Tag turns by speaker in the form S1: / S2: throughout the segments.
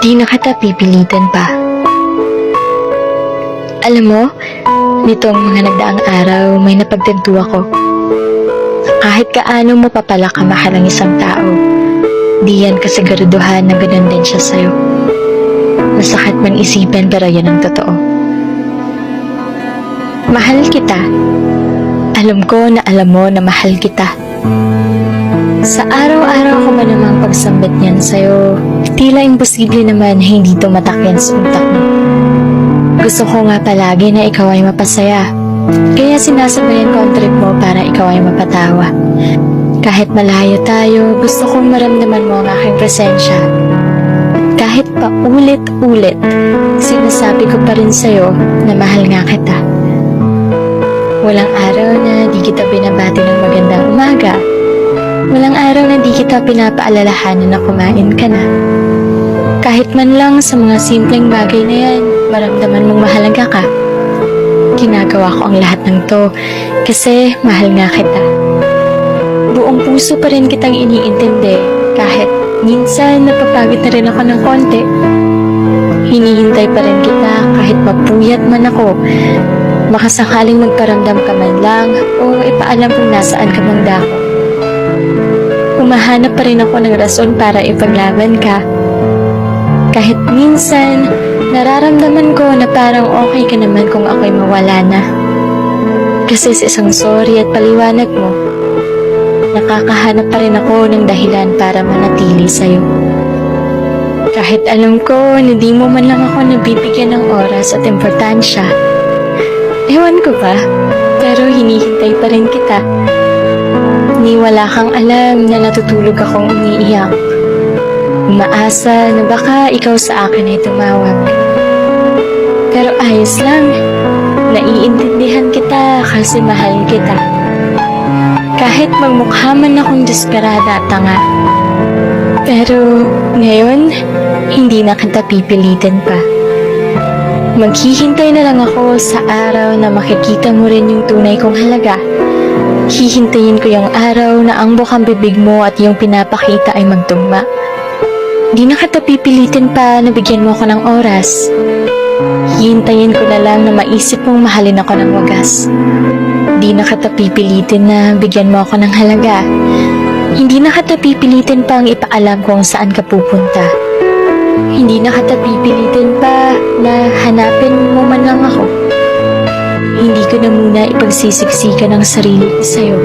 S1: Di na kita pipilitan pa. Alam mo, nitong mga nagdaang araw, may napagtanto ako. Kahit kaano mo papala kamahal ang isang tao, di yan kasiguraduhan na ganun din siya sa'yo. Masakit man isipin pero yan ang totoo. Mahal kita. Alam ko na alam mo na mahal kita. Sa araw-araw ko ba namang pagsambit niyan sa'yo, tila imposible naman na hindi tumatak yan sa utak mo. Gusto ko nga palagi na ikaw ay mapasaya. Kaya sinasabayan ko ang trip mo para ikaw ay mapatawa. Kahit malayo tayo, gusto kong maramdaman mo ang aking presensya. Kahit pa ulit-ulit, sinasabi ko pa rin sa'yo na mahal nga kita. Walang araw na di kita binabati ng magandang umaga. Walang araw na di kita pinapaalalahanan na kumain ka na. Kahit man lang sa mga simpleng bagay na yan, maramdaman mong mahalaga ka. Ginagawa ko ang lahat ng to kasi mahal nga kita. Buong puso pa rin kitang iniintindi kahit minsan napapagod na rin ako ng konti. Hinihintay pa rin kita kahit mapuyat man ako. Makasakaling magparamdam ka man lang o ipaalam kung nasaan ka mang dako. Humahanap pa rin ako ng rason para ipaglaban ka. Kahit minsan, nararamdaman ko na parang okay ka naman kung ako'y mawala na. Kasi sa isang sorry at paliwanag mo, nakakahanap pa rin ako ng dahilan para manatili sa'yo. Kahit alam ko na di mo man lang ako nabibigyan ng oras at importansya, ewan ko ba, pero hinihintay pa rin kita. Ni wala kang alam na natutulog akong umiiyak. Umaasa na baka ikaw sa akin ay tumawag. Pero ayos lang, naiintindihan kita kasi mahal kita. Kahit magmukha man akong desperada at tanga. Pero ngayon, hindi na kita pipilitin pa. Maghihintay na lang ako sa araw na makikita mo rin yung tunay kong halaga. Hihintayin ko yung araw na ang bukang bibig mo at yung pinapakita ay magtugma. Di na kita pipilitin pa na bigyan mo ako ng oras. Hihintayin ko na lang na maisip mong mahalin ako ng wagas. Di na kita pipilitin na bigyan mo ako ng halaga. Hindi na kita pipilitin pa ang ipaalam kung saan ka pupunta. Hindi na kita pipilitin pa na hanapin mo man lang ako. Hindi ko na muna ipagsisiksikan ang sarili ko sa'yo.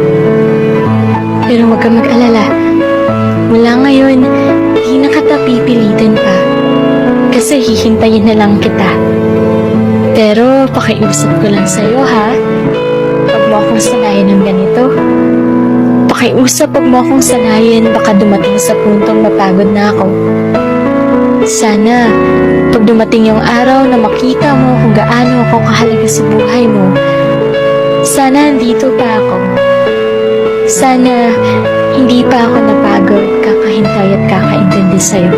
S1: Pero huwag ka mag-alala. Mula ngayon, di na kita pipilitin pa. Kasi hihintayin na lang kita. Pero pakiusap ko lang sa'yo ha. Huwag mo akong sanayin ng ganito. Pakiusap, huwag mo akong sanayin, baka dumating sa puntong mapagod na ako. Sana, pag dumating yung araw na makita mo kung gaano ako kahalaga sa buhay mo, sana andito pa ako. Sana hindi pa ako napagod, kakahintay at kakaintindi sa'yo.